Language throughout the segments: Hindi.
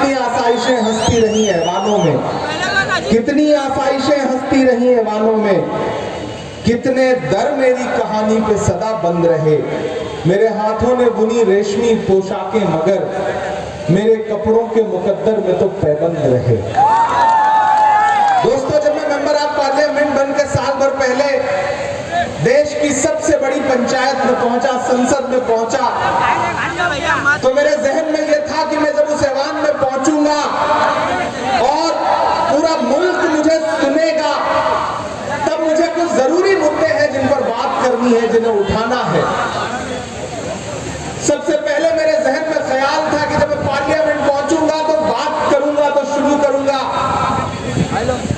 कितनी आसाइशें हंसती रही हैं वालों में, कितनी आसाइशें हंसती रही हैं वालों में, कितने दर मेरी कहानी पे सदा बंद रहे। मेरे हाथों ने बुनी रेशमी पोशाकें मगर मेरे कपड़ों के मुकद्दर में तो पैबंद रहे। दोस्तों, जब मैं मेंबर ऑफ पार्लियामेंट बनकर साल भर पहले देश की सबसे बड़ी पंचायत में पहुंचा, संसद में पहुंचा, तो मेरे जहन में यह था कि मैं जब उस ऐवान में पहुंचूंगा और पूरा मुल्क मुझे सुनेगा, तब मुझे कुछ जरूरी मुद्दे हैं जिन पर बात करनी है, जिन्हें उठाना है। सबसे पहले मेरे जहन में ख्याल था कि जब मैं पार्लियामेंट पहुंचूंगा तो बात करूंगा तो शुरू करूंगा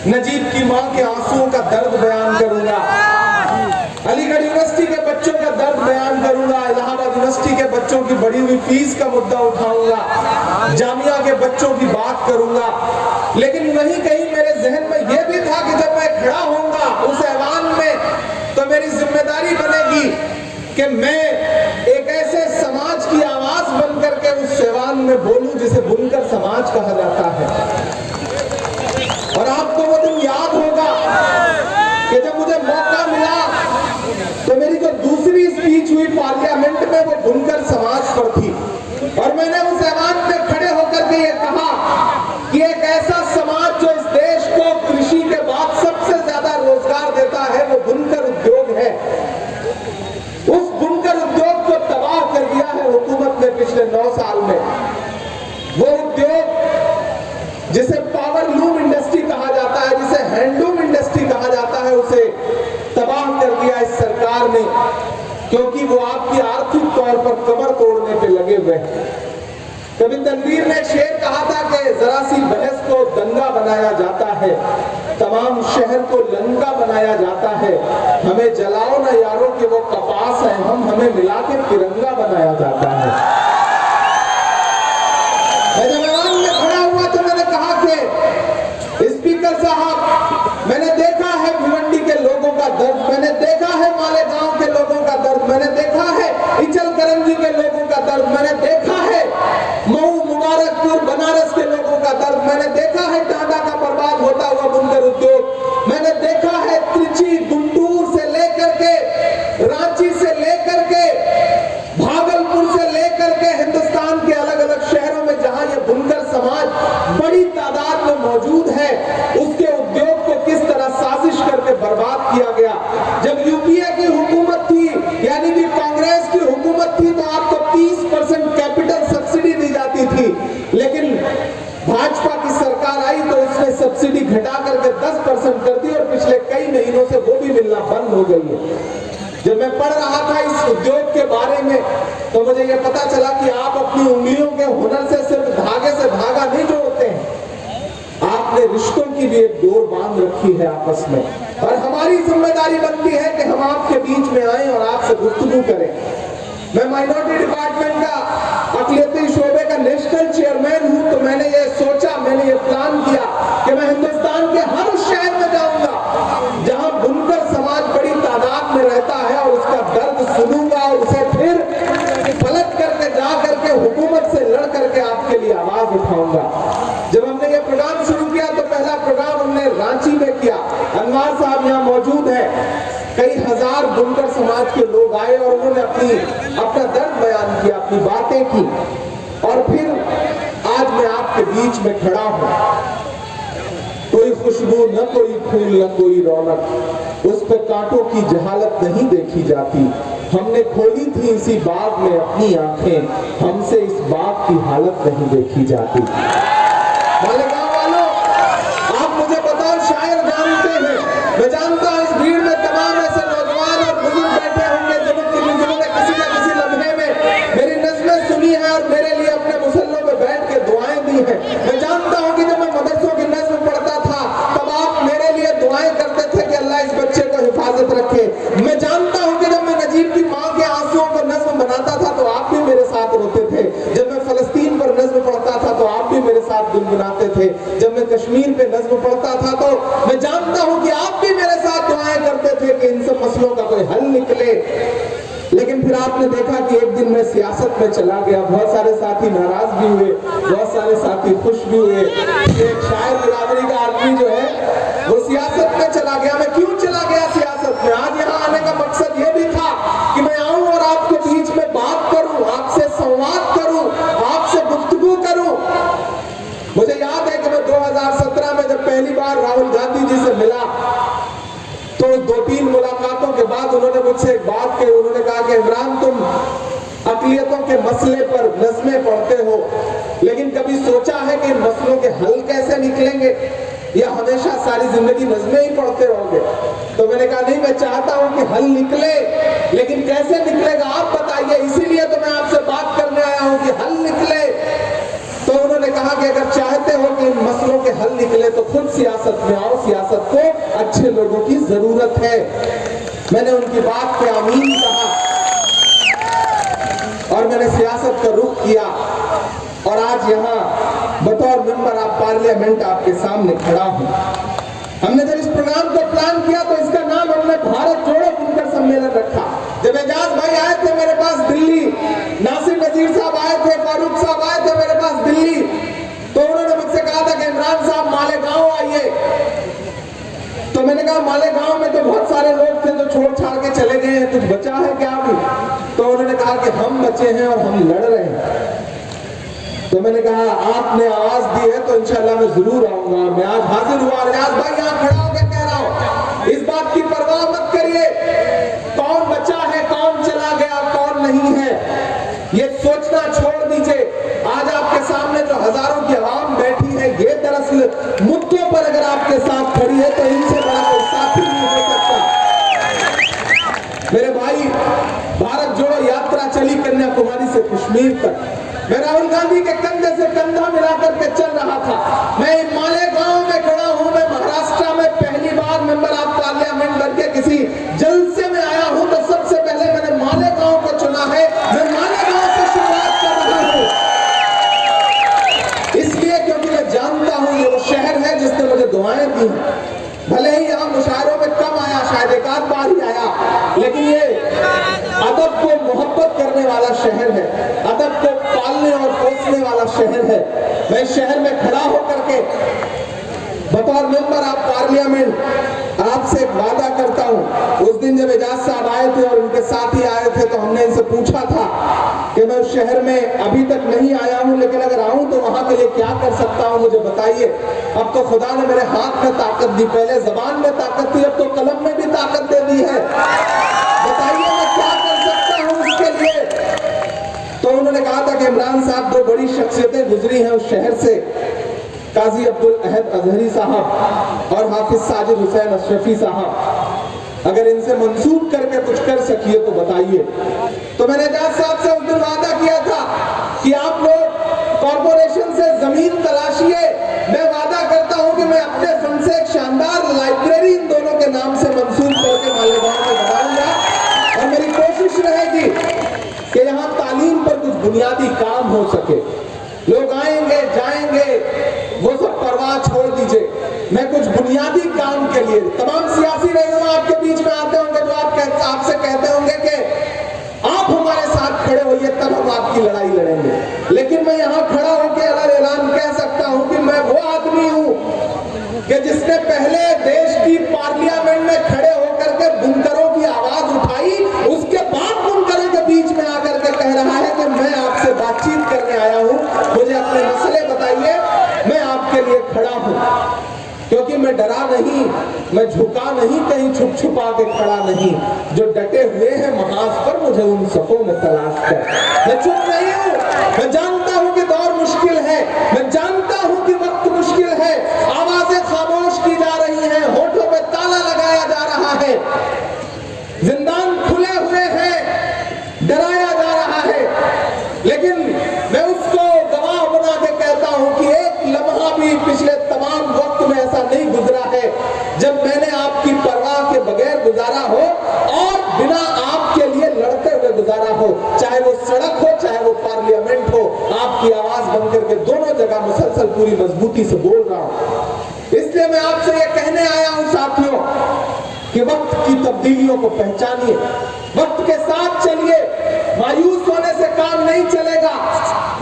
नजीब की मां के आंसुओं का दर्द बयान करूंगा, अलीगढ़ यूनिवर्सिटी के बच्चों का दर्द बयान करूंगा, इलाहाबाद यूनिवर्सिटी के बच्चों की बढ़ी हुई फीस का मुद्दा उठाऊंगा, जामिया के बच्चों की बात करूंगा। लेकिन वहीं कहीं मेरे जहन में यह भी था कि जब मैं खड़ा होऊंगा उस ऐवान में तो मेरी जिम्मेदारी बनेगी कि मैं एक ऐसे समाज की आवाज बन करके उस ऐवान में बोलूं जिसे बुनकर समाज कहा जाता है। और आपको वो दिन याद होगा कि जब मुझे मौका मिला तो मेरी जो दूसरी स्पीच हुई पार्लियामेंट में वो बुनकर समाज पर थी, और मैंने उस ऐवान में खड़े होकर के ये कहा कि एक ऐसा समाज जो इस देश को कृषि के बाद सबसे ज्यादा रोजगार देता है वो बुनकर उद्योग है। उस बुनकर उद्योग को तबाह कर दिया है हुकूमत ने पिछले 9 साल में। वो उद्योग जिसे पावर लूम इंडस्ट्री कहा जाता है, जिसे हैंडलूम इंडस्ट्री कहा जाता है, उसे तबाह कर दिया इस सरकार ने, क्योंकि वो आपकी आर्थिक तौर पर कमर तोड़ने पे लगे हुए हैं। कभी तनवीर ने शेर कहा था कि जरा सी बहस को दंगा बनाया जाता है, तमाम शहर को लंका बनाया जाता है, हमें जलाओ ना यारों के वो कपास है, हमें मिला के तिरंगा बनाया जाता है। स्पीकर साहब, मैंने देखा है भिवंडी के लोगों का दर्द, मैंने देखा है मालेगांव के लोगों का दर्द, मैंने देखा है इचल करंजी के लोगों का दर्द, मैंने देखा है मऊ मुबारकपुर बनारस के लोगों का दर्द, मैंने देखा है टाटा का बर्बाद होता हुआ बुनकर उद्योग, मैंने देखा है त्रिची गुंटूर से लेकर के रांची से लेकर के भागलपुर से लेकर के हिंदुस्तान के अलग अलग शहरों में जहां ये बुनकर समाज बड़ी तादाद में मौजूद है, उसके उद्योग को किस तरह साजिश करके बर्बाद किया गया। जब यूपीए की हुकूमत थी, यानी कि कांग्रेस की हुकूमत थी, तो आपको 30% कैपिटल सब्सिडी दी जाती थी, लेकिन भाजपा की सरकार आई तो उसने सब्सिडी घटा करके 10% कर दी और पिछले कई महीनों से वो भी मिलना बंद हो गई है। जब मैं पढ़ रहा था इस उद्योग के बारे में तो मुझे यह पता चला कि आप अपनी उंगलियों के हुनर से सिर्फ धागे से धागा नहीं जोड़ते हैं, आपने रिश्तों की भी एक डोर बांध रखी है आपस में, और हमारी जिम्मेदारी बनती है कि हम आपके बीच में आए और आपसे गुफ्तगू करें। मैं माइनॉरिटी डिपार्टमेंट का अक़लियती शोबे का नेशनल चेयरमैन हूं, तो मैंने ये सोचा, मैंने ये प्लान किया कि मैं हिंदुस्तान के हर उस शहर में जाऊंगा जहां बुनकर समाज बड़ी तादाद में रहता है, और उसका दर्द सुनूंगा और उसे फिर पलट करके जा करके हुकूमत से लड़ करके आपके लिए आवाज उठाऊंगा। जब हमने ये प्रोग्राम शुरू किया तो पहला प्रोग्राम हमने रांची में किया। अनवार साहब यहाँ मौजूद है, कई हजार बुनकर समाज के लोग आए और उन्होंने अपना दर्द बयान किया, अपनी बातें की, और फिर आज मैं आपके बीच में खड़ा हूं। कोई खुशबू न कोई फूल न कोई रौनक, उस पे कांटों की जहालत नहीं देखी जाती। हमने खोली थी इसी बाग में अपनी आंखें, हमसे इस बाग की हालत नहीं देखी जाती। मालेगांव वालों, आप मुझे बताओ, शायर जानते हैं, मैं जानता हूं इस भीड़ में तमाम ऐसे नौजवान और बुजुर्ग बैठे होंगे जिन्होंने किसी न किसी लम्हे में मेरी नज़्में सुनी है और मेरे लिए अपने मुसल्लों में बैठ के दुआएं दी हैं। मैं जानता हूं कि जब मैं मदरसों की नज़्म पढ़ता था तब आप मेरे लिए दुआएं करते थे कि अल्लाह इस बच्चे को हिफाजत रखे। मैं जानता हूं कि जब मैं नजीब की मां के आंसुओं को नज़्म बनाता था तो आप भी मेरे साथ रोते थे। जब मैं फलस्तीन पर नज़्म पढ़ता था तो आप भी मेरे साथ गुनगुनाते थे। जब मैं कश्मीर पे नज़्म पढ़ता था तो मैं जानता हूं कि आप भी मेरे साथ दुआएं करते थे कि इन सब मसलों का कोई हल निकले। लेकिन फिर आपने देखा कि एक दिन मैं सियासत में चला गया, बहुत सारे साथी नाराज भी हुए, बहुत सारे साथी खुश भी हुए। एक शायर बिरादरी का आदमी जो है वो सियासत में चला गया। मैं क्यों चला गया सियासत में? आज यहाँ आने का मकसद ये भी था कि मैं आऊं और आपके बीच में बात करूं, आपसे संवाद करूं, आपसे गुफ्तगू करूं। मुझे याद है कि मैं 2017 में जब पहली बार राहुल गांधी जी से मिला तो 2-3 मुलाकातों के बाद उन्होंने मुझसे एक बात कही। उन्होंने कहा कि इमरान, तुम अक़लियतों के मसले पर नज़्में पढ़ते हो, लेकिन कभी सोचा है कि इन मसलों के हल कैसे निकलेंगे, या हमेशा सारी जिंदगी नज़्में ही पढ़ते रहोगे? तो मैंने कहा नहीं, मैं चाहता हूं कि हल निकले, लेकिन कैसे निकलेगा आप बताइए, इसीलिए तो मैं आपसे बात करने आया हूं कि हल निकले। तो उन्होंने कहा कि अगर चाहते हो कि इन मसलों के हल निकले तो खुद सियासत में आओ, सियासत को अच्छे लोगों की जरूरत है। मैंने उनकी बात पे आमीन कहा और मैंने सियासत का रुख किया, और आज यहाँ बतौर मेंबर ऑफ पार्लियामेंट आपके सामने खड़ा हूं। हमने जब इस प्रोग्राम को प्लान किया तो इसका नाम हमने भारत जोड़ो बुनकर सम्मेलन रखा। जब एजाज भाई आए थे मेरे पास दिल्ली, नासिर नजीर साहब आए थे, फारूक साहब आए थे मेरे पास दिल्ली, तो उन्होंने मुझसे कहा था कि इमरान साहब मालेगांव आइए। तो मैंने कहा मालेगांव में तो बहुत सारे लोग थे जो छोड़ छाड़ के चले गए हैं, कुछ बचा है क्या अभी? तो उन्होंने कहा कि हम बचे हैं और हम लड़ रहे हैं। तो मैंने कहा आपने आवाज दी है तो इंशाल्लाह मैं जरूर आऊंगा। मैं आज हाजिर हुआ। रियाज भाई यहाँ खड़ा होकर कह रहा हूँ, इस बात की परवाह मत करिए कौन बचा है, कौन चला गया, कौन नहीं है, ये सोचना छोड़ दीजिए। आज आपके सामने जो हजारों की आवाम बैठी है, ये दरअसल मुद्दों पर अगर आपके साथ खड़ी है तो इनसे बड़ा कोई साथी नहीं हो सकता। मेरे भाई, भारत जोड़ो यात्रा चली कन्याकुमारी से कश्मीर तक। मैं राहुल गांधी के कंधे से कंधा मिलाकर के चल रहा था। मैं मालेगांव में खड़ा हूं। मैं महाराष्ट्र में पहली बार मेंबर ऑफ पार्लियामेंट बनके किसी जलसे में आया हूं तो सबसे पहले मैंने मालेगांव को चुना है। मैं मालेगांव से शुरुआत कर रहा हूं, इसलिए क्योंकि मैं जानता हूं ये वो शहर है जिसने मुझे दुआएं दी हैं। भले ही यहाँ मुशायरों में कम आया, शायद एक आध बार ही आया, लेकिन ये अदब को मोहब्बत करने वाला शहर है, अदब को पालने और पोसने वाला शहर है। मैं इस शहर में खड़ा होकर के बतौर मेंबर ऑफ पार्लियामेंट आपसे एक वादा करता हूं। उस दिन जब एजाज साहब आए थे और उनके साथी आए थे तो हमने इनसे पूछा था कि मैं उस शहर में अभी तक नहीं आया हूं, लेकिन अगर आऊं तो वहां के लिए क्या कर सकता हूं, मुझे बताइए। अब तो खुदा ने मेरे हाथ में ताकत दी, पहले जबान में ताकत थी, अब तो कलम में भी ताकत दे दी है। बताइए मैं क्या कर सकता हूं उसके लिए। तो उन्होंने कहा था कि इमरान साहब, दो बड़ी शख्सियतें गुजरी हैं उस शहर से, काजी अब्दुल अहद अजहरी साहब और हाफिज साजिद हुसैन अशरफी साहब, अगर इनसे मंसूब करके कुछ कर सकिए तो बताइए। तो मैंने एजाज साहब से उस दिन वादा किया था कि आप लोग कॉर्पोरेशन से जमीन तलाशिए, मैं वादा करता हूं कि मैं अपने फंड से एक शानदार लाइब्रेरी इन दोनों के नाम से मंसूब करके मालेगांव में बनाऊंगा, और मेरी कोशिश रहेगी कि यहाँ तालीम पर कुछ बुनियादी काम हो सके। लोग आएंगे जाएंगे वो सब परवाह छोड़ दीजिए, मैं कुछ बुनियादी काम के लिए, तमाम सियासी रहनुमा आपके बीच में आते होंगे जो आपसे कहते होंगे कि आप हमारे साथ खड़े होइए तब हम आपकी लड़ाई लड़ेंगे, लेकिन मैं यहाँ खड़ा होकर ऐलान कह सकता हूँ कि मैं वो आदमी हूँ कि जिसने पहले देश की पार्लियामेंट में खड़े होकर के बुनकरों की आवाज उठाई, उसके बाद बुनकरों के बीच में आकर के कह रहा है कि मैं आपसे बातचीत करने आया हूँ, मुझे अपने मसले बताइए, मैं आपके लिए खड़ा हूँ। क्योंकि मैं डरा नहीं, मैं झुका नहीं, कहीं छुप छुपा के खड़ा नहीं, जो डटे हुए हैं महाज पर मुझे उन सफों में तलाश कर। मैं चुप नहीं हूँ, मैं जानता हूँ कि दौर मुश्किल है, मैं जानता हूँ कि वक्त मुश्किल है, आवाजें खामोश की जा रही हैं, होठों पे ताला लगाया जा रहा है, जिंदान खुले हुए हैं, डराया जा रहा है, लेकिन मैं उसको गवाह बना के कहता हूँ कि एक लम्हा भी पिछले तमाम वक्त में ऐसा नहीं गुजरा है जब मैंने आपकी परवाह के बगैर गुजारा हो और बिना आपके लिए लड़ते हुए गुजारा हो, चाहे वो सड़क हो चाहे वो पार्लियामेंट हो, आपकी आवाज बनकर के दोनों जगह मुसलसल पूरी मजबूती से बोल रहा हूं। इसलिए मैं आपसे ये कहने आया हूं साथियों कि वक्त की तब्दीलियों को पहचानिए, वक्त के साथ चलिए, मायूस होने से काम नहीं चलेगा,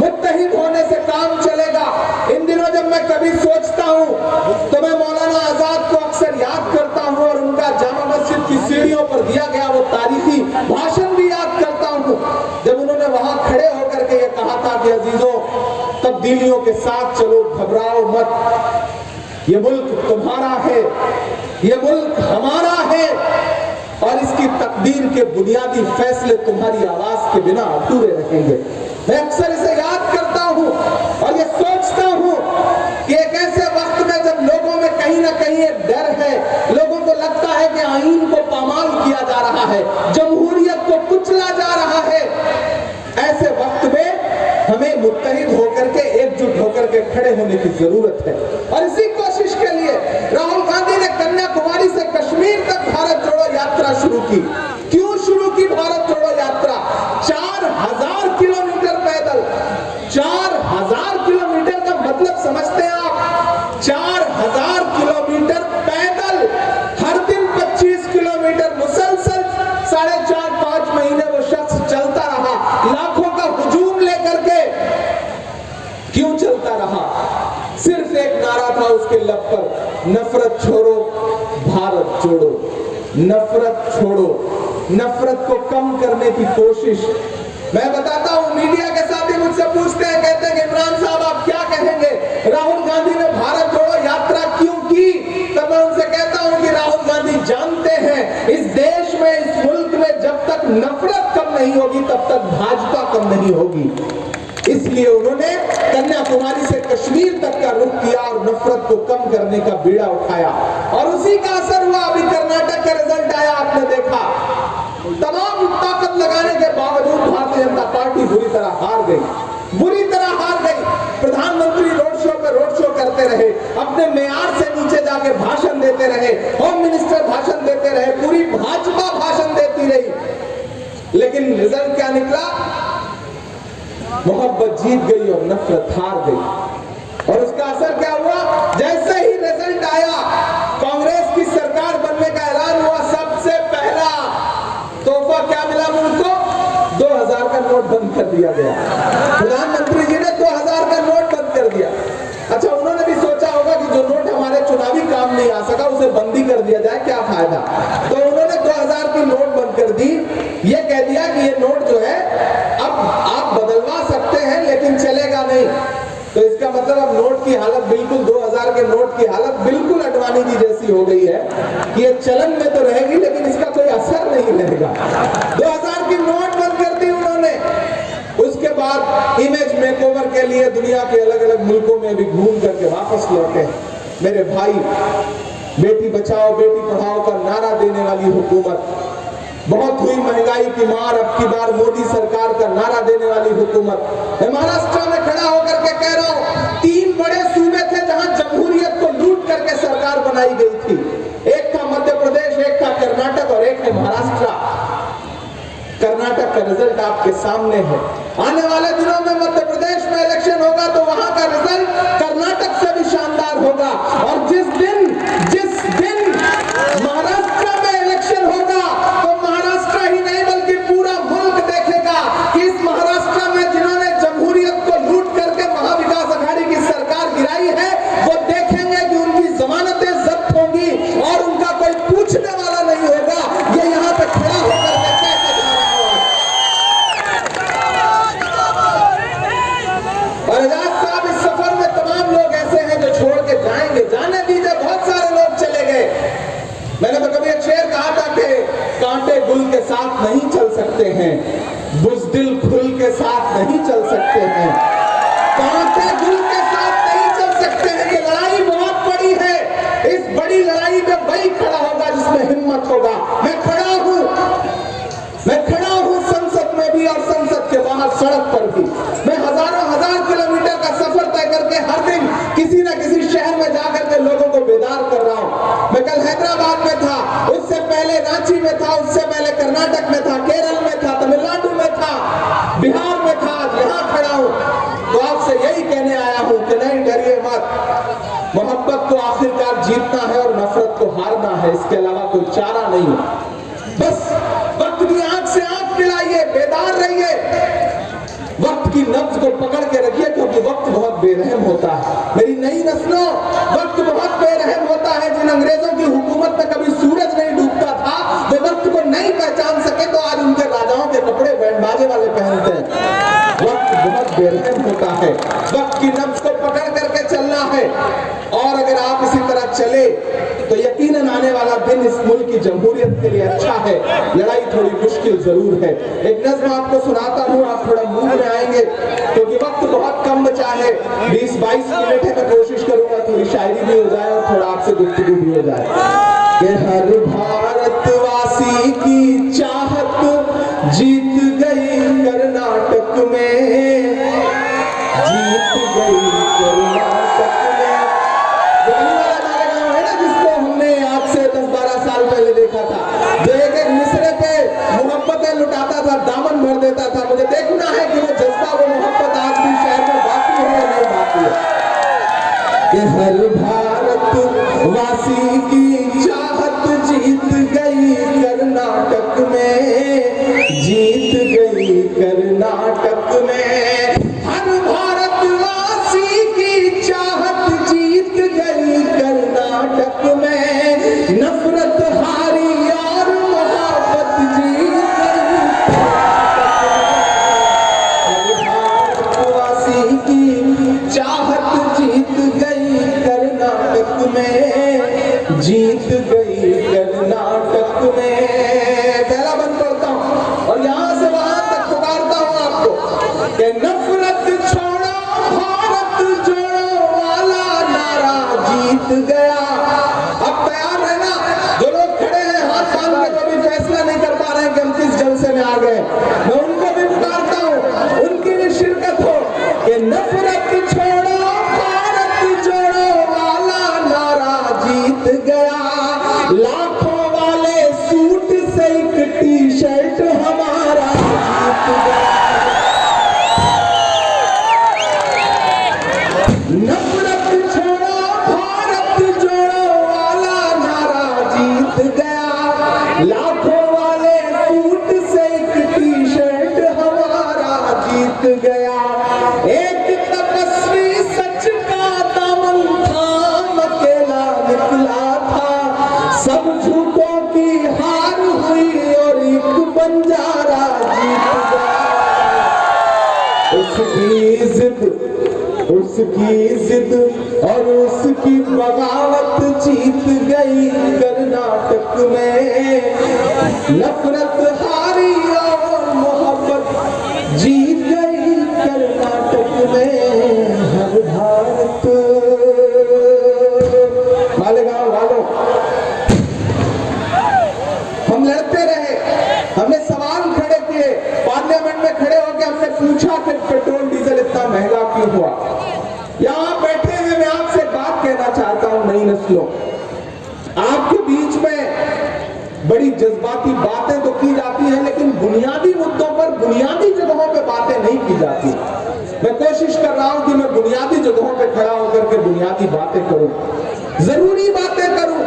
मुत्तहिद होने से काम चलेगा। इन दिनों जब मैं कभी सोचता हूँ तो मैं मौलाना आजाद को अक्सर याद करता हूँ और उनका जामा मस्जिद की सीढ़ियों पर दिया गया वो तारीखी भाषण भी याद करता हूँ, जब उन्होंने वहां खड़े होकर के ये कहा था कि अजीजों, तब्दीलियों के साथ चलो, घबराओ मत, ये मुल्क तुम्हारा है, ये मुल्क हमारा है और इसकी तकदीर के बुनियादी फैसले तुम्हारी आवाज के बिना अधूरे रहेंगे। मैं अक्सर इसे याद करता हूं और ये सोचता हूं कि एक ऐसे वक्त में जब लोगों में कहीं ना कहीं एक डर है, लोगों को लगता है कि आईन को पामाल किया जा रहा है, जमहूरियत को कुचला जा रहा है, ऐसे वक्त में हमें मुत्तहिद होकर के, एकजुट होकर के खड़े होने की जरूरत है। और इसी कोशिश के लिए राहुल गांधी ने कन्याकुमारी से कश्मीर तक भारत जोड़ो यात्रा शुरू की। क्यों शुरू की भारत जोड़ो यात्रा? 4000 किलोमीटर पैदल, 4000 किलोमीटर का मतलब समझते हैं आप? 4000 किलोमीटर पैदल, हर दिन 25 किलोमीटर मुसलसल 4.5-5 महीने वो शख्स चलता रहा, लाखों का हुजूम लेकर के। क्यों चलता रहा? सिर्फ एक नारा था उसके लब पर, नफरत छोड़ो भारत जोड़ो, नफरत छोड़ो, नफरत को कम करने की कोशिश। मैं बताता हूं, मीडिया के साथ ही मुझसे पूछते हैं, कहते हैं कि इमरान साहब आप क्या कहेंगे, राहुल गांधी ने भारत जोड़ो यात्रा क्यों की? तब मैं उनसे कहता हूं कि राहुल गांधी जानते हैं इस देश में, इस मुल्क में जब तक नफरत कम नहीं होगी तब तक भाजपा कम नहीं होगी। इसलिए उन्होंने कन्याकुमारी से कश्मीर तक का रुख किया और नफरत को कम करने का बीड़ा उठाया और उसी का असर हुआ। अभी कर्नाटक का रिजल्ट आया, आपने देखा, तमाम ताकत लगाने के बावजूद भारतीय जनता पार्टी बुरी तरह हार गई, बुरी तरह हार गई। प्रधानमंत्री रोड शो पे रोड शो करते रहे, अपने मेयार से नीचे जाके भाषण देते रहे, होम मिनिस्टर भाषण देते रहे, पूरी भाजपा भाषण देती रही, लेकिन रिजल्ट क्या निकला? मोहब्बत जीत गई और नफरत हार गई। और उसका असर क्या हुआ? जैसे ही रिजल्ट आया, कांग्रेस की सरकार बनने का ऐलान हुआ, सबसे पहला तोहफा क्या मिला मुल्क को? 2000 का नोट बंद कर दिया गया। प्रधानमंत्री जी ने 2000 का नोट बंद कर दिया। अच्छा, उन्होंने भी सोचा होगा कि जो नोट हमारे चुनावी काम नहीं आ सका उसे बंदी कर दिया जाए, क्या फायदा। तो उन्होंने 2000 की नोट बंद कर दी, ये कह दिया कि ये नोट जो है अब आप बदलवा सकते हैं लेकिन चलेगा नहीं। तो इसका मतलब अब नोट की हालत बिल्कुल, 2000 के नोट की हालत बिल्कुल अडवाणी जी जैसी हो गई है कि ये चलन में तो रहेगी लेकिन इसका कोई असर नहीं रहेगा। 2000 की नोट बंद कर दी उन्होंने। उसके बाद इमेज मेकओवर के लिए दुनिया के अलग अलग मुल्कों में भी घूम करके वापस लौटे। मेरे भाई, बेटी बचाओ बेटी पढ़ाओ का नारा देने वाली हुकूमत, बहुत हुई महंगाई की मार, अब की बार मोदी सरकार का नारा देने वाली हुकूमत। मैं महाराष्ट्र में खड़ा होकर के कह रहा हूं, 3 बड़े सूबे थे जहां जमहूरियत को लूट करके सरकार बनाई गई थी। एक था मध्य प्रदेश, एक था कर्नाटक और एक है महाराष्ट्र। कर्नाटक का रिजल्ट आपके सामने है। आने वाले दिनों में मध्य प्रदेश में इलेक्शन होगा तो वहां का रिजल्ट कर्नाटक से भी शानदार होगा। और जिस दिन महाराष्ट्र में इलेक्शन होगा तो महाराष्ट्र ही नहीं बल्कि पूरा मुल्क देखेगा कि इस महाराष्ट्र में जिन्होंने जमहूरियत को लूट करके महाविकास अघाड़ी की सरकार गिराई है, वो देखेंगे कि उनकी जमानतें जब्त होंगी और उनका कोई पूछने वाला नहीं होगा ये यहाँ पे खड़ा होकर के कैसे जा रहा है। और एजाज साहब, इस सफर में तमाम लोग ऐसे हैं जो छोड़ के जाएंगे, जाने दीजिए, बहुत सारे लोग चले गए। मैंने तो कभी एक शेर कहा था कि कांटे गुल के साथ नहीं चल सकते हैं, बुज़दिल फूल के साथ नहीं चल सकते हैं, कांटे गुल के साथ नहीं चल सकते हैं। ये लड़ाई बहुत बड़ी है, इस बड़ी लड़ाई में वही खड़ा होगा जिसमें हिम्मत होगा। मैं खड़ा हूं संसद में भी और संसद के बाहर सड़क पर भी। मैं हजार किलोमीटर का सफर तय करके हर दिन किसी न किसी शहर में जाकर के लोगों को बेदार कर रहा हूं। मैं कल हैदराबाद में था, उससे पहले रांची में था, उससे पहले कर्नाटक में था, केरल में था, तमिलनाडु में था, बिहार में था, आज यहाँ खड़ा हूं। तो आपसे यही कहने आया हूं कि नहीं डरिए मत, मोहब्बत को आखिरकार जीतना है और नफरत को हारना है, इसके अलावा कोई चारा नहीं। बस वक्त की आंच नब्ज को पकड़ के रखिए, क्योंकि वक्त बहुत बेरहम होता है। मेरी नई नस्लों, वक्त बहुत बेरहम होता है। जिन अंग्रेजों की हुकूमत में कभी सूरज नहीं डूबता था, वो वक्त को नहीं पहचान सके, तो आज उनके राजाओं के कपड़े बैंड बाजे वाले पहनते हैं। वक्त बहुत बेरहम होता है, वक्त की नब्ज को पकड़ करके चलना है। और अगर आप इसी तरह चले तो यकीनन आने वाला दिन इस मुल्क की जमहूरियत के लिए अच्छा है। लड़ाई थोड़ी मुश्किल जरूर है। एक नज़्म आपको सुनाता हूँ, आप थोड़ा मूड में आएंगे, क्योंकि वक्त बहुत कम बचा है। 20-22 मिनट है। मैं कोशिश करूंगा थोड़ी शायरी भी हो जाए और थोड़ा आपसे गुफ्तगू भी हो जाए। कि हर भारतवासी की चाहत जीत गई कर्नाटक में, जीत गई कर्नाटक में। वही वाला मालेगांव है ना, जिसको हमने आज से 10-12 साल पहले देखा था, जो एक मिसरे पे मोहब्बतें लुटाता था, दामन भर देता था। मुझे देखना है कि वो जज्बा, वो मोहब्बत आज भी शहर में बाकी है या नहीं बाकी है। कि हर भारतवासी की चाहत जीत गई कर्नाटक में, जीत गई कर्नाटक में। हर भारतवासी की चाहत जीत गई कर्नाटक में। नफरत हारी और मोहब्बत जीत गई। हर भारतवासी की चाहत जीत गई कर्नाटक में, जीत गई कर्नाटक में। पहला बंद करता हूं और यहां से वहां तक पुकारता हूं आपको कि नफरत छोड़ो भारत जोड़ो वाला नारा जीत गया। अब तैयार रहना, जो लोग खड़े हैं हाथ बांध के, तो भी फैसला नहीं कर पा रहे हैं कि हम किस जलसे में आ गए, मैं उनको भी पुकारता हूं, उनकी भी शिरकत हो कि नफरत छोड़ो भारत जोड़ो वाला नारा जीत गया। लाखों वाले सूट से एक टी-शर्ट हमारा जीत गया। नफरत छोड़ो भारत जोड़ो वाला नारा जीत गया। लाखों वाले सूट से एक टी-शर्ट हमारा जीत गया। एक तपस्वी सच का दामन थाम अकेला निकला था, सब झूठों की हार हुई और एक बंजारा जीत गया। उसकी जिद और उसकी बगावत जीत गई कर्नाटक में। नफरत हारी और मोहब्बत जीत गई कर्नाटक में। हर भारत मालेगांव वालों, हम लड़ते रहे, हमने सवाल खड़े किए, पार्लियामेंट में खड़े होकर हमने पूछा कि पेट्रोल डीजल इतना महंगा क्यों हुआ। यहां बैठे हैं, मैं आपसे बात कहना चाहता हूं, नई नस्लों, आपके बीच में बड़ी जज्बाती बातें तो की जाती हैं, लेकिन बुनियादी मुद्दों पर, बुनियादी जगहों पे बातें नहीं की जाती। मैं कोशिश कर रहा हूं कि मैं बुनियादी जगहों पे खड़ा होकर के बुनियादी बातें करूं, जरूरी बातें करूं।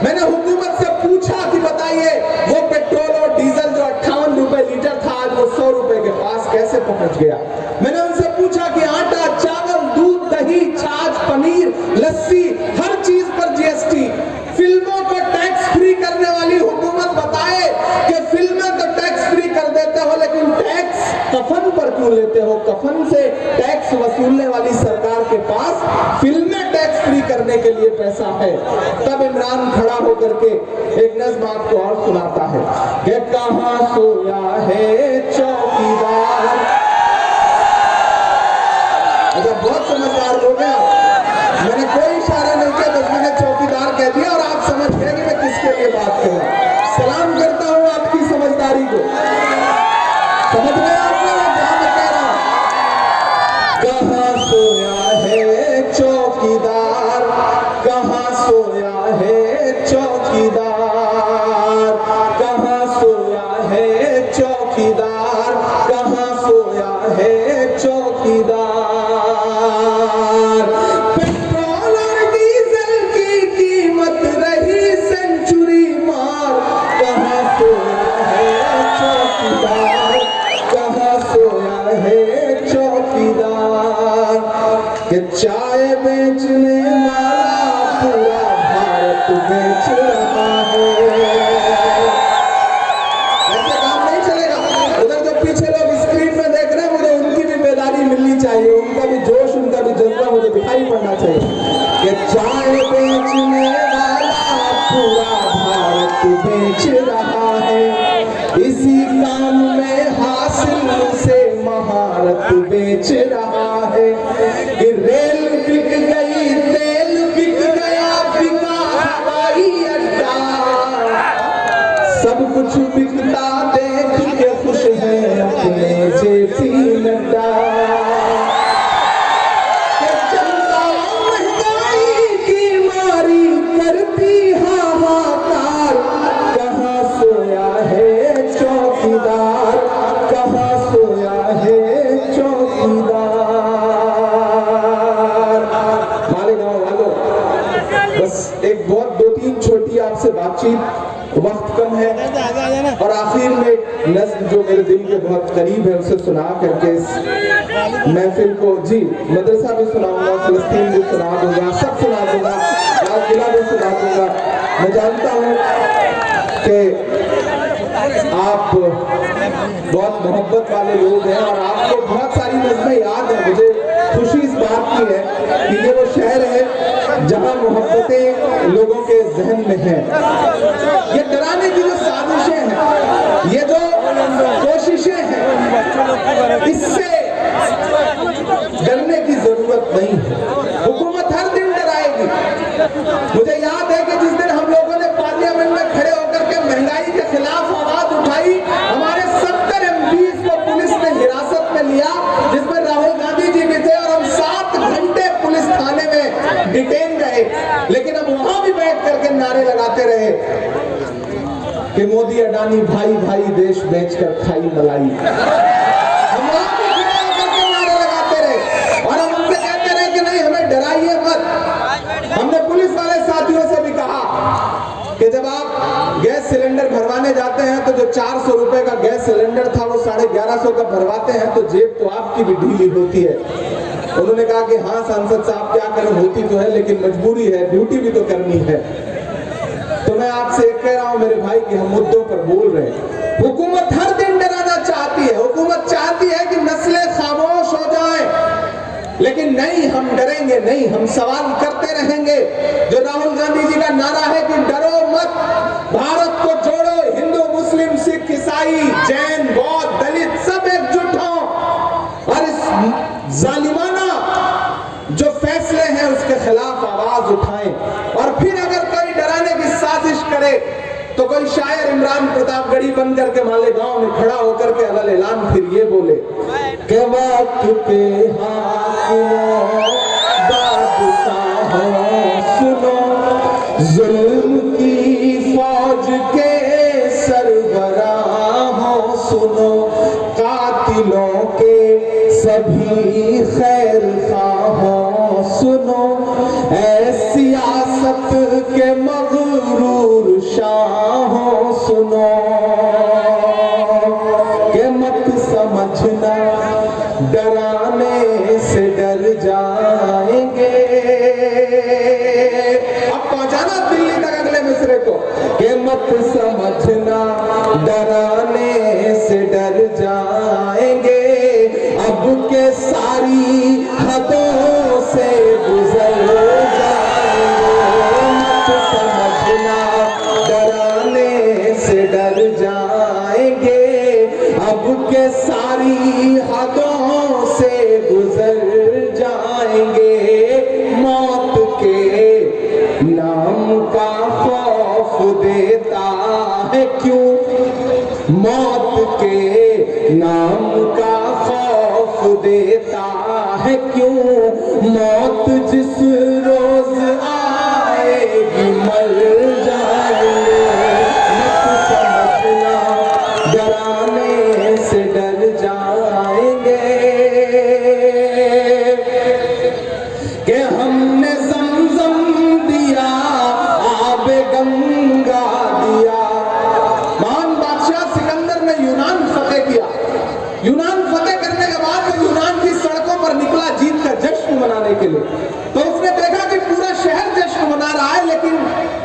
मैंने हुकूमत से पूछा कि बताइए वो पेट्रोल और डीजल जो 58 रुपए लीटर था, आज वो 100 रुपए के पास कैसे पहुंच गया। मैंने उनसे पूछा कि आटा, चावल, दूध, दही, छाछ, पनीर, लस्सी, हर चीज पर जीएसटी। फिल्मों को टैक्स फ्री करने वाली हुकूमत बताए कि फिल्में तो टैक्स फ्री कर देते हो, लेकिन टैक्स कफन पर क्यों लेते हो। कफन से टैक्स वसूलने वाली सरकार के पास फिल्में टैक्स फ्री करने के लिए पैसा है। तब इमरान खड़ा होकर के एक नज़्म आपको और सुनाता है कि कहां सोया है चौकीदार। अच्छा, बहुत समझदार लोग हैं। मैंने कोई इशारा नहीं किया, बस मैंने चौकीदार कह दिया और आप समझ गए कि मैं किसके लिए बात कर रहा हूं। सलाम करता हूं आपकी समझदारी को। समझ गए आपने क्या मैं कह रहा हूं। कहां सोया है चौकीदार, कहां सोया है चौकीदार, कहां सोया है चौकीदार, कहां सोया है चौकीदार। बेचने वाला पूरा भारत बेच रहा है। ऐसे काम नहीं चलेगा। उधर जो पीछे लोग स्क्रीन में देख रहे हैं, मुझे उनकी भी बेदारी मिलनी चाहिए, उनका भी जोश, उनका भी जज्बा मुझे दिखाई पड़ना चाहिए कि चाय बेचने वाला पूरा भारत बेच रहा है। इसी काम में हासिल से महारत बेच रहा है। कि रेल बिक गई, तेल बिक गया, बिका हवाई अड्डा, सब कुछ बिकता देख के खुश है अपने जेपी नड्डा। जनता महंगाई की मारी करती हाहाकार, कहाँ सोया है चौकीदार, कहाँ सोया है चौकीदार। मालेगांव वालों, बस एक बहुत 2-3 छोटी आपसे बातचीत, वक्त कम है, और आखिर में नज़्म जो मेरे दिल के बहुत करीब है उसे सुना करके इस महफिल को, जी मदरसा भी सुनाऊंगा, फिलिस्तीन भी सुना दूंगा, सब सुना दूंगा, लाल किला भी सुना दूंगा। मैं जानता हूँ कि आप बहुत मोहब्बत वाले लोग हैं और आपको बहुत सारी नज़्में याद है। मुझे खुशी इस बात की है कि ये वो शहर है जहाँ मोहब्बतें लोगों के जहन में हैं। ये डराने की जो साजिशें हैं, ये जो कोशिशें हैं, इससे डरने की जरूरत नहीं है। हुकूमत हर दिन डराएगी। मुझे याद है कि जिस दिन हम लोगों ने पार्लियामेंट में खड़े होकर के महंगाई के खिलाफ आवाज उठाई, हमारे 70 MPs को पुलिस ने हिरासत में लिया, जिसमें राहुल गांधी जी भी थे, और हम 7 घंटे पुलिस थाने में डिटेन रहे। लेकिन हम वहां भी बैठ करके नारे लगाते रहे कि मोदी अडानी भाई भाई देश बेचकर खाई मलाई। हम वहां भी खड़े होकर के नारे लगाते रहे और हम उनसे कहते रहे कि नहीं, हमें डराइए मत। हमने पुलिस वाले साथियों से भी कहा कि जब आप गैस सिलेंडर भरवाने जाते हैं तो जो 400 रुपए का गैस सिलेंडर था वो 1150 का भरवाते हैं, तो जेब तो आपकी भी ढीली होती है। उन्होंने कहा कि हाँ सांसद साहब, क्या करें, होती तो है लेकिन मजबूरी है, ड्यूटी भी तो करनी है। तो मैं आपसे कह रहा हूं मेरे भाई कि हम मुद्दों पर बोल रहे हैं। हुकूमत हर दिन डराना चाहती है, हुकूमत चाहती है कि नस्लें खामोश हो जाएं, लेकिन नहीं, हम डरेंगे नहीं, हम सवाल करते रहेंगे। जो राहुल गांधी जी का नारा है कि डरो मत, भारत को जोड़ो, हिंदू मुस्लिम सिख ईसाई जैन बौद्ध दलित सब एकजुट हों और इस जालिमाना जो फैसले हैं उसके खिलाफ आवाज उठाएं। और फिर अगर कोई डराने की साजिश करे तो कोई शायर इमरान प्रतापगढ़ी बन करके मालेगांव में खड़ा होकर के अलग ऐलान फिर ये बोले कि वक्त पे हाकिमों बादशाहों सुनो, जुल्म की फौज के सरबराहों सुनो, कातिलों के सभी खैर खाहों सुनो, ऐ सियासत के मगरूर शाहों सुनो, के मत समझना डराने से डर जाएंगे। अब पहुंचाना दिल्ली तक अगले मिसरे को, के मत समझना डराने से डर जाएंगे, अब के सारी हदों से गुजर जाएंगे। मत समझना डराने से डर जाएंगे, अब के सारी हदों से गुजर जाएंगे। मौत के नाम का खौफ देता है क्यों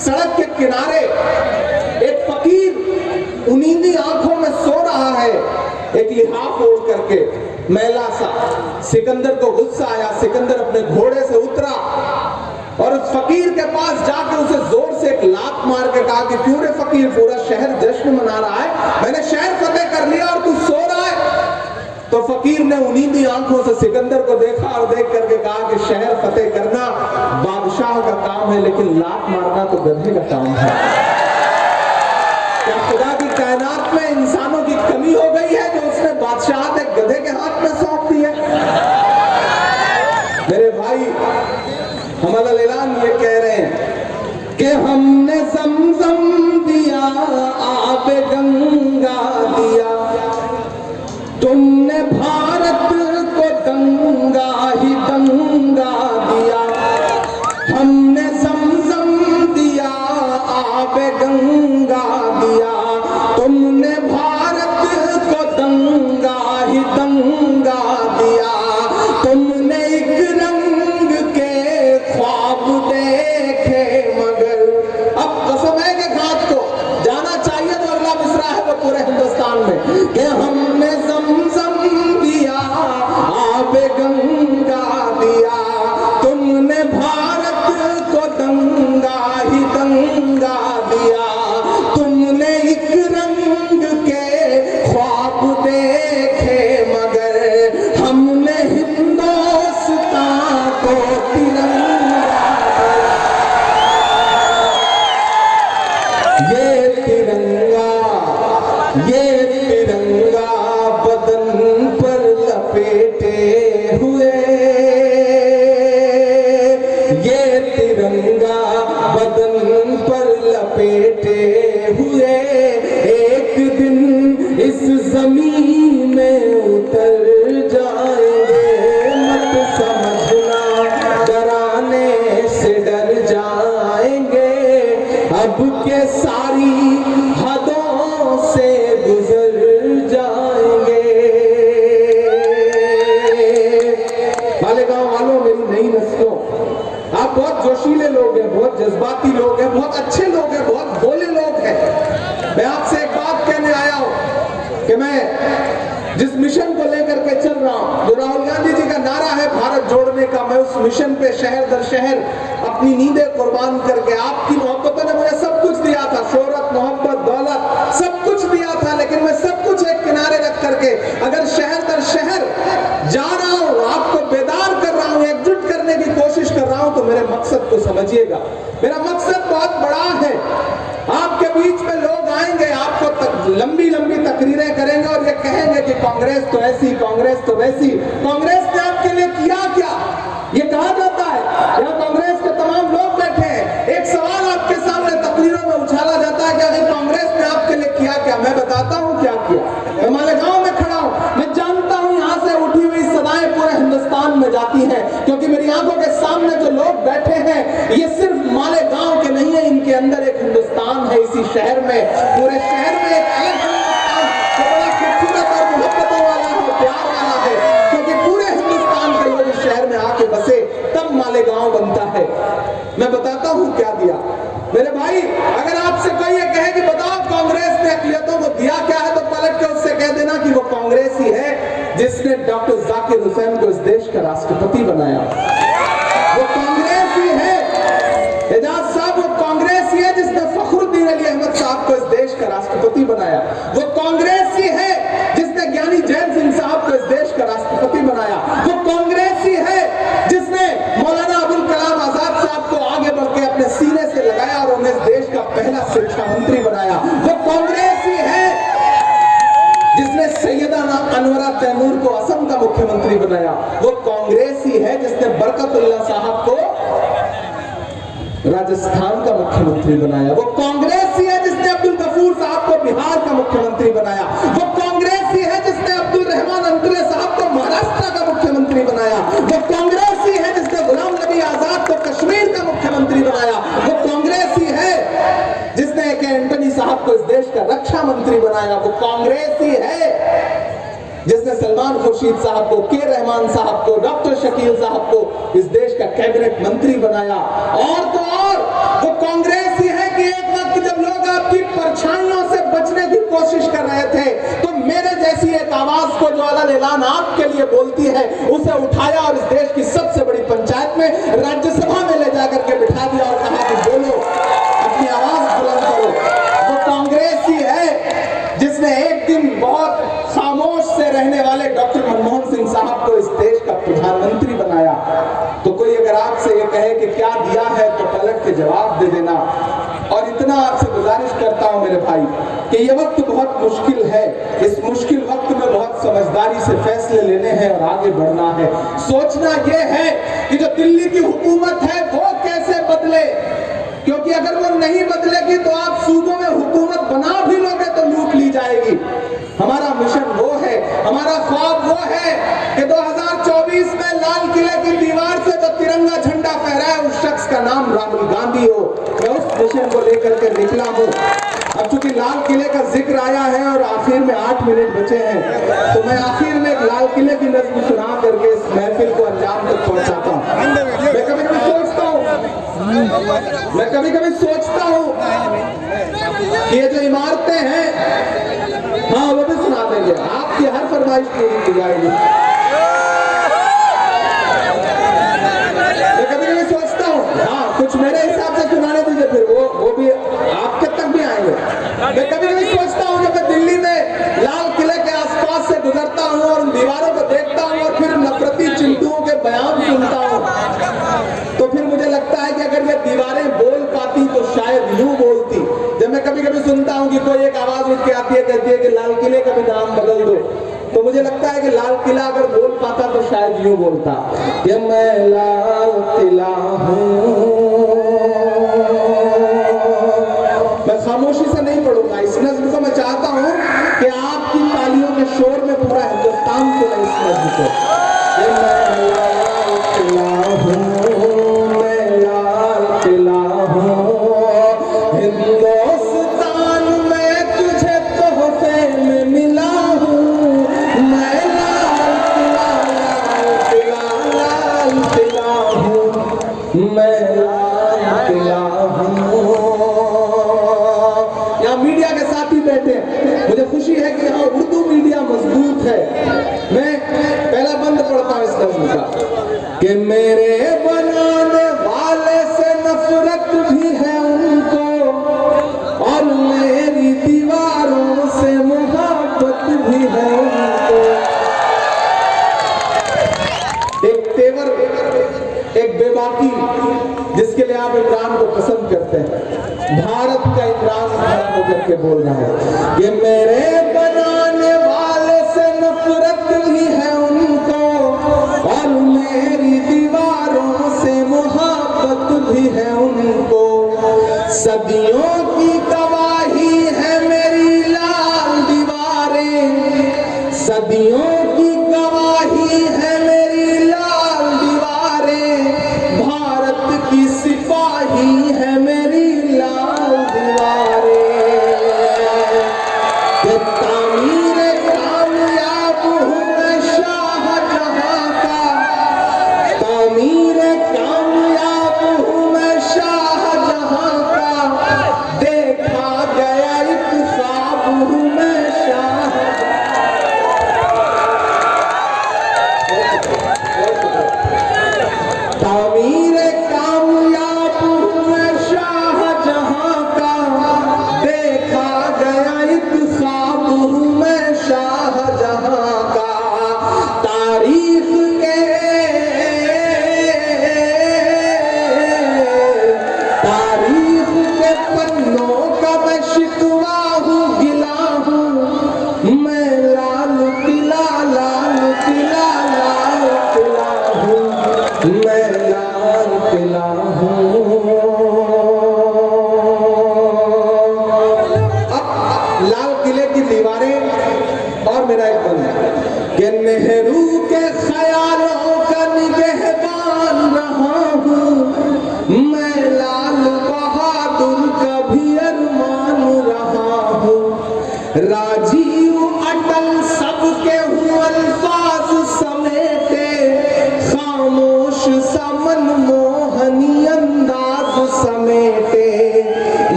सड़क के किनारे एक फकीर उनींदी आंखों में सो रहा है, एक लिहाफ ओढ़ करके, मैला सा। सिकंदर को गुस्सा आया, सिकंदर अपने घोड़े से उतरा और उस फकीर के पास जाकर उसे जोर से एक लात मार के कहा कि क्यों रे फकीर, पूरा शहर जश्न मना रहा है, मैंने शहर फतेह कर लिया और तू सो रहा है। तो फकीर ने उन्हीं आंखों से सिकंदर को देखा और देख करके कहा कि शहर फतेह करना बादशाह का काम है, लेकिन लात मारना तो गधे का काम है। क्या खुदा की कायनात में इंसानों की कमी हो गई है जो उसने बादशाह एक गधे के हाथ में सौंप दी है? मेरे भाई, हमारा ऐलान ये कह रहे हैं कि हमने ज़मज़म दिया, आब गंगा दिया, तुमने भारत को दंगा ही दंगा दिया। हमने ज़मज़म दिया, आब गंगा दिया, तुमने भारत को दंगा ही दंगा दिया। तुमने एक रंग के ख्वाब देखे मगर, अब कसम है कि घाट को जाना चाहिए तो अगला मिसरा है वो पूरे हिंदुस्तान में कि हमने ज़मज़म दिया, आब गंगा दिया, तुमने भारत को दंगा ही दंगा दिया। तुमने एक रंग के ख्वाब देखे मगर, हमने हिंदुस्तान को तिरंगा, ये तिरंगा बदन पर लपेटे हुए, ये तिरंगा बदन पर लपेटे हुए, एक दिन इस जमीन में उतर जाएंगे। मत समझना डराने से डर जाएंगे, अब के सारी हदों से गुजर जाएंगे। मालेगांव वालों, मेरी नई नस्लों, आप बहुत जोशीले लोग हैं, बहुत जज्बाती लोग हैं, बहुत अच्छे लोग हैं, बहुत भोले लोग हैं। मैं आपसे एक बात कहने आया हूं कि मैं जिस मिशन को लेकर के चल रहा हूं, जो राहुल गांधी जी का नारा है भारत जोड़ने का, मैं उस मिशन पे शहर दर शहर अपनी नींदें कुर्बान करके, आपकी मोहब्बतों ने मुझे सब कुछ दिया था, शोहरत, मोहब्बत, दौलत, सब कुछ दिया था, लेकिन मैं सब कुछ एक किनारे रख करके अगर शहर दर शहर जा रहा हूं, आपको बेदार कर रहा हूं, एकजुट करने की कोशिश कर रहा हूं, तो मेरे मकसद को समझिएगा। मेरा मकसद बहुत बड़ा है। आपके बीच में लोग आएंगे, आपको लंबी लंबी तकरीरें करेंगे और ये कहेंगे कि कांग्रेस तो ऐसी, कांग्रेस तो वैसी। कांग्रेस ने आपके लिए किया क्या? ये कहा जाता है, यहाँ कांग्रेस के तमाम लोग बैठे हैं, एक सवाल आपके सामने तकरीरों में उछाला जाता है कि अगर कांग्रेस ने आपके लिए किया क्या? मैं बताता हूँ क्या किया। मैं मालेगांव में खड़ा हूँ, मैं जानता हूँ यहाँ से उठी हुई सदाएं पूरे हिंदुस्तान में जाती हैं, क्योंकि मेरी आंखों के सामने जो लोग बैठे हैं ये सिर्फ मालेगांव के नहीं है, इनके अंदर एक हिंदुस्तान है। इसी शहर में, पूरे शहर में एक अलग हिंदुस्तान जो बड़ा खूबसूरत और मोहब्बतों वाला है, प्यार वाला है, क्योंकि पूरे हिंदुस्तान के लोग इस शहर में आके बसे, तब मालेगांव बनता है। मैं बताता हूँ क्या दिया। मेरे भाई, अगर आपसे कोई ये कहे कि बताओ कांग्रेस ने अक़लियतों को दिया क्या है, तो पलट के उससे कह देना कि वो कांग्रेस ही है जिसने डॉक्टर जाकिर हुसैन को इस देश का राष्ट्रपति बनाया। वो कांग्रेस ही है, एजाज साहब, वो कांग्रेस ही है जिसने फखरुद्दीन अली अहमद साहब को इस देश का राष्ट्रपति बनाया। वो कांग्रेस ही है जिसने ज्ञानी जैन सिंह साहब को इस देश का राष्ट्रपति बनाया। वो कांग्रेस ही है जिसने मौलाना अबुल कलाम आजाद साहब को आगे बढ़ के अपने सीने से लगाया और उन्हें इस देश का पहला शिक्षा मंत्री बनाया। वो कांग्रेस ही है जिसने सैयदाना अनवरा तैमूर को असम का मुख्यमंत्री बनाया। वो कांग्रेस ही है जिसने बरकतुल्लाह साहब को राजस्थान का मुख्यमंत्री बनाया। वो कांग्रेस ही है जिसने अब्दुल गफूर साहब को बिहार का मुख्यमंत्री बनाया। वो कांग्रेस ही है जिसने अब्दुल रहमान अंतुले साहब को महाराष्ट्र का मुख्यमंत्री बनाया। वो कांग्रेस ही है जिसने गुलाम नबी आजाद को कश्मीर का मुख्यमंत्री बनाया। वो कांग्रेस ही है जिसने के एंटनी साहब को इस देश का रक्षा मंत्री बनाया। वो कांग्रेस ही है जिसने सलमान खुर्शीद साहब को, के रहमान साहब को, डॉक्टर शकील साहब को इस देश का कैबिनेट मंत्री बनाया। और तो और वो कांग्रेस ही है परछाइयों से बचने की कोशिश कर रहे थे, तो मेरे जैसी एक आवाज को जो अलग ऐलान आपके लिए बोलती है, उसे उठाया और इस देश की सबसे बड़ी पंचायत में, राज्यसभा में ले जाकर के बिठा दिया और कहा कि बोलो, अपनी आवाज बुलंद करो। वो कांग्रेस ही है जिसने एक दिन बहुत खामोश से रहने वाले डॉक्टर मनमोहन सिंह साहब को इस देश का प्रधानमंत्री बनाया। तो कोई अगर आपसे ये कहे कि क्या दिया है, तो पलट के जवाब दे देना। और इतना आपसे गुजारिश करता हूं मेरे भाई कि ये वक्त बहुत मुश्किल है, इस मुश्किल वक्त में बहुत समझदारी से फैसले लेने हैं और आगे बढ़ना है। सोचना ये है कि जो दिल्ली की हुकूमत है वो कैसे बदले, क्योंकि अगर वो नहीं बदलेगी तो आप सूबों में हुकूमत बना भी लोगे तो लूट ली जाएगी। हमारा मिशन वो है, हमारा ख्वाब वो है कि 2024 में लाल किले की दीवार से जो तिरंगा झंडा फहराए उस शख्स का नाम राहुल गांधी हो। मैं उस मिशन को लेकर के निकला हूँ। अब चूंकि लाल किले का जिक्र आया है और आखिर में 8 मिनट बचे हैं, तो मैं आखिर में लाल किले की नज़्म सुना करके इस महफिल को अंजाम तक पहुंचाता हूँ। मैं कभी कभी सोचता हूँ कि ये जो इमारतें हैं, हाँ वो भी सुना देंगे, आपकी हर फरमाइश पूरी की जाएगी। मैं कभी कभी सोचता हूँ, हाँ कुछ मेरे हिसाब से सुनाने दीजिए, फिर वो भी आपके तक भी आएंगे। मैं कभी कभी सोचता हूँ जब मैं दिल्ली में लाल किले के आसपास से गुजरता हूँ और उन दीवारों को देखता हूँ और फिर नफरती चिंटुओं के बयान सुनता हूँ, तो फिर मुझे लगता है कि अगर ये दीवारें बोल पाती तो शायद यूं बोलती। जब मैं कभी कभी सुनता हूँ कि कोई एक आवाज उठ के आती है, कहती है कि लाल किले का भी नाम बदल दो, तो मुझे लगता है कि लाल किला अगर बोल पाता तो शायद यूं बोलता कि मैं लाल किला हूँ। मैं खामोशी से नहीं पढ़ूंगा इस नज़्म को। मैं चाहता हूँ कि आपकी तालियों के शोर में पूरा हिंदुस्तान सुने इस नज़्म को। मैं लाल किला हूँ, मैं लाल किला हूँ, हिंदुस्तान में तुझे तोहफे में मिला हूँ। मैं लाल किला, लाल किला हूँ, मैं लाल किला हूँ। यहाँ मीडिया के साथी बैठे हैं, मुझे खुशी है कि यहाँ उर्दू मीडिया मजबूत है। मैं पहला बंद पढ़ता हूँ इस नज़्म का कि मेरे बनाने वाले से नफरत भी है उनको और मेरी दीवारों से मोहब्बत भी है उनको। एक तेवर, एक बेबाकी जिसके लिए आप इमरान को पसंद करते हैं, भारत का इमरान खान होकर के बोल रहा है कि मेरे बनाने वाले से नफरत भी है उनको और मेरी दीवारों से मोहब्बत भी है उनको। सदियों की गवाही है मेरी लाल दीवारें, सदियों की गवाही है मेरी लाल दीवारें, भारत की सिपाही है मेरी लाल दीवारें। कि तामीर कामयाब हूँ मैं शाहजहां का, तामीर कामयाब हूँ मैं शाहजहां का,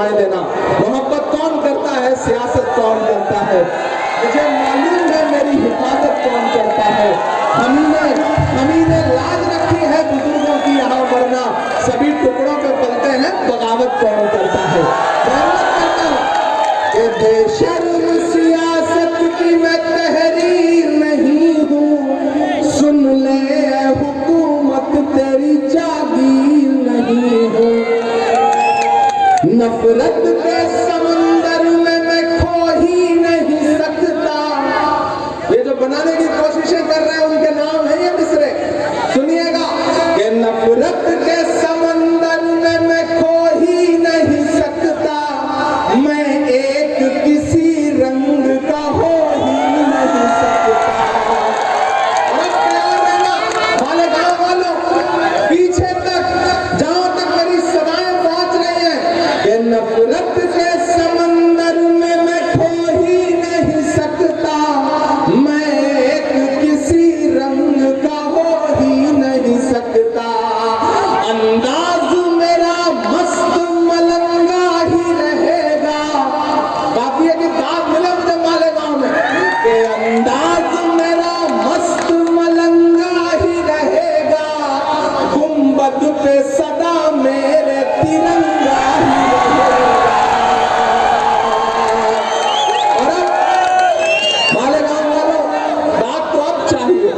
दुआएं देना। मोहब्बत कौन करता है, सियासत कौन करता है, मुझे मालूम है मेरी हिफाजत कौन करता है। हमी ने लाज रखी है बुजुर्गों की यहाँ वरना सभी टुकड़ों पे पलते हैं, बगावत कौन करता है। बेशर्म सियासत की मैं तहरीर नहीं हूँ, सुन ले हुकूमत तेरी जागीर नहीं हूँ। नफरत के समंदर में मैं खो ही नहीं सकता। ये जो बनाने की कोशिशें कर रहे हैं उनके नाम है ये मिसरे, सुनिएगा कि नफरत के समंदर में मैं खो ही नहीं सकता, मैं एक किसी रंग का हो ही नहीं सकता। और अब तैयार रहना वाले गांव वालों, पीछे तक जहां तक मेरी सदाएं पहुंच रही हैं कि नफरत के समंदर में मैं खो ही नहीं सकता, मैं एक किसी रंग का हो ही नहीं सकता। अंदाज मेरा मस्त मलंगा ही रहेगा। काफी है कि दाद मिले मुझे मालेगांव में कि अंदाज मेरा मस्त मलंगा ही रहेगा, गुंबद पे सदा मेरे तिरंगा ही रहेगा। और अब मालेगांव वालों, बात तो अब चाहिए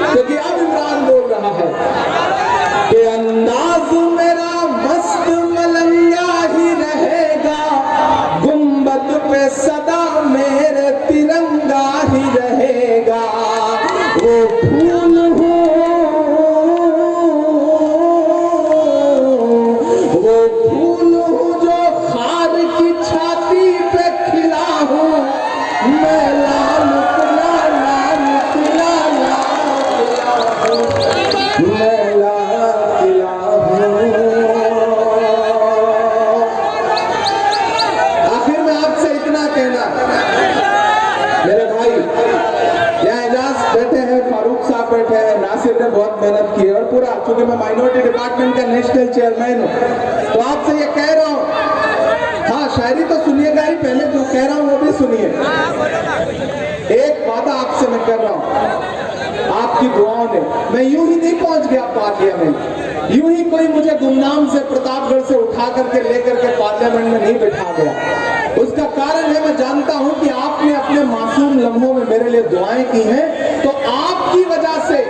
क्योंकि अब इमरान बोल रहा है कि अंदाज मेरा मस्त मलंगा ही रहेगा, गुंबद पे सदा मेरे तिरंगा ही रहेगा। वो फूल हूँ, वो फूल हूँ जो खार की छाती पे खिला हूँ, मैं लाल किला लाल किला लाल किला हूँ, मैं लाल किला हूँ। आखिर में आपसे इतना कहना, मेरे भाई यहाँ एजाज बैठे हैं, फारूक साहब बैठे हैं, नासिर ने बहुत मेहनत की है और पूरा, चूंकि मैं माइनॉरिटी डिपार्टमेंट का नेशनल चेयरमैन हूँ तो आपसे ये कह रहा हूँ, हाँ शायरी तो सुनिएगा ही, पहले जो कह रहा हूँ वो भी सुनिए। एक वादा आपसे मैं कर रहा हूँ, आपकी दुआओं ने मैं यूं ही नहीं पहुंच गया पार्लियामेंट, यूं ही कोई मुझे गुमनाम से प्रतापगढ़ से उठा करके लेकर के पार्लियामेंट में नहीं बैठा गया। उसका कारण है मैं जानता हूं कि आपने अपने मासूम लम्हों में मेरे लिए दुआएं की हैं, तो आपकी वजह से,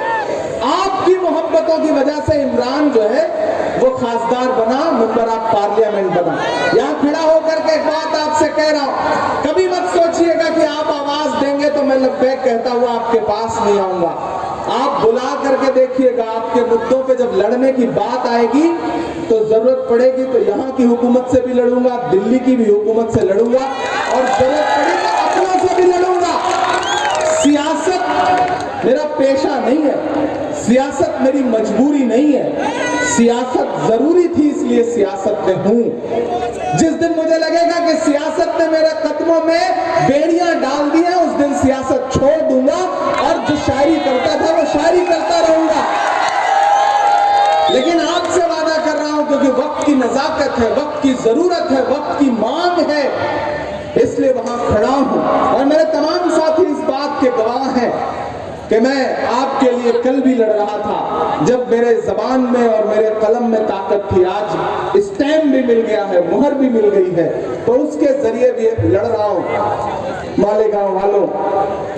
आपकी मोहब्बतों की वजह से इमरान जो है वो खासदार बना, मेंबर ऑफ पार्लियामेंट बना। यहाँ खड़ा होकर के एक बात आपसे कह रहा हूँ, कभी मत सोचिएगा कि आप आवाज देंगे तो मैं लब्बैक कहता हुआ आपके पास नहीं आऊंगा। आप बुला करके देखिएगा, आपके मुद्दों पे जब लड़ने की बात आएगी तो जरूरत पड़ेगी तो यहाँ की हुकूमत से भी लड़ूंगा, दिल्ली की भी हुकूमत से लड़ूंगा और जरूरत पड़ेगी तो अपनों से भी लड़ूंगा। सियासत मेरा पेशा नहीं है, सियासत मेरी मजबूरी नहीं है, सियासत जरूरी थी इसलिए सियासत में हूं। जिस दिन मुझे लगेगा कि सियासत ने मेरे कदमों में बेड़ियां डाल दी हैं, उस दिन सियासत छोड़ दूंगा और जो शायरी करता था वो शायरी करता रहूंगा। लेकिन आपसे वादा कर रहा हूं क्योंकि वक्त की नजाकत है, वक्त की जरूरत है, वक्त की मांग है, इसलिए वहां खड़ा हूं। और मेरे तमाम साथी इस बात के गवाह हैं कि मैं आपके लिए कल भी लड़ रहा था जब मेरे जबान में और मेरे कलम में ताकत थी। आज स्टैम्प भी मिल गया है, मुहर भी मिल गई है, तो उसके जरिए भी लड़ रहा हूं। मालेगांव वालों,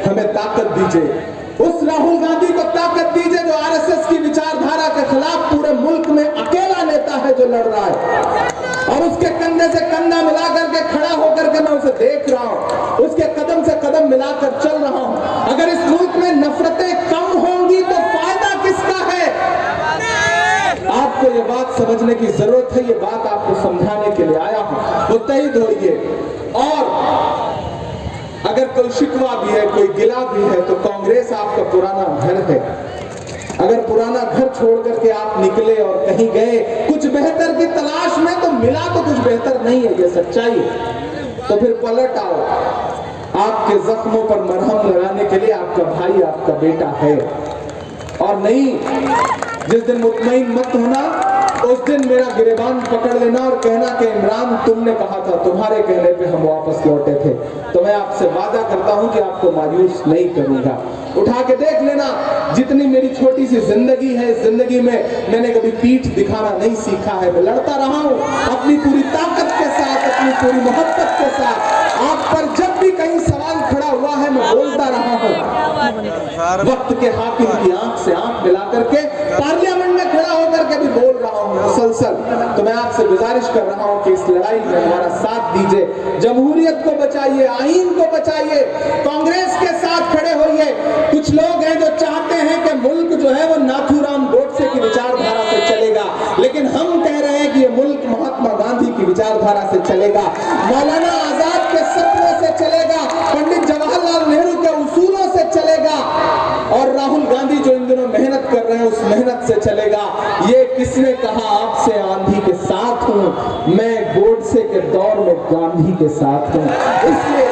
हमें ताकत दीजिए, उस राहुल गांधी को ताकत दीजिए जो आरएसएस की विचारधारा के खिलाफ पूरे मुल्क में अकेला नेता है जो लड़ रहा है, और उसके कंधे से कंधा मिलाकर के खड़ा होकर के मैं उसे देख रहा हूं, उसके कदम से कदम मिलाकर चल रहा हूं। अगर इस मुल्क में नफरतें कम होंगी तो फायदा किसका है? आपको ये बात समझने की जरूरत है, ये बात आपको समझाने के लिए आया हूं। मुत्तहिद होइए, और अगर कोई शिकवा भी है, कोई गिला भी है, तो कांग्रेस आपका पुराना घर है। अगर पुराना घर छोड़ करके आप निकले और कहीं गए कुछ बेहतर की तलाश में, तो मिला तो कुछ बेहतर नहीं है, ये सच्चाई है, तो फिर पलट आओ। आपके जख्मों पर मरहम लगाने के लिए आपका भाई, आपका बेटा है। और नहीं, जिस दिन मुतमईन मत होना उस दिन मेरा गिरेबान पकड़ लेना और कहना कि इमरान तुमने कहा था, तुम्हारे कहने पे हम वापस लौटे थे। तो मैं आपसे वादा करता हूं कि आपको मायूस नहीं करूंगा। उठा के देख लेना, जितनी मेरी छोटी सी जिंदगी है, इस जिंदगी में मैंने कभी पीठ दिखाना नहीं सीखा है। मैं लड़ता रहा हूं अपनी पूरी ताकत के साथ, अपनी पूरी मोहब्बत के साथ। आप पर जब भी कहीं सवाल खड़ा हुआ है, मैं बोलता रहा हूं। वक्त के हाकिम की आंख से आंख मिला करके पार्लियामेंट में खड़ा होकर के भी बोल रहा हूं मुसलसल। तो मैं आपसे गुजारिश कर रहा हूं कि इस लड़ाई में हमारा साथ दीजिए, जमहूरियत को बचाइए, आईन को बचाइए, कांग्रेस के साथ खड़े होइए। कुछ लोग हैं जो चाहते हैं कि मुल्क जो है वो नाथूराम गोडसे की विचारधारा से चलेगा, लेकिन हम कह रहे हैं कि ये मुल्क महात्मा गांधी की विचारधारा से चलेगा, मौलाना आजाद के सपनों से चलेगा, पंडित जवाहरलाल नेहरू के उसूलों से चलेगा, और राहुल गांधी जो इन दिनों मेहनत कर रहे हैं उस मेहनत से चलेगा। ये किसने कहा आपसे आंधी के साथ हूं? मैं गोडसे के दौर में गांधी के साथ हूं। इसलिए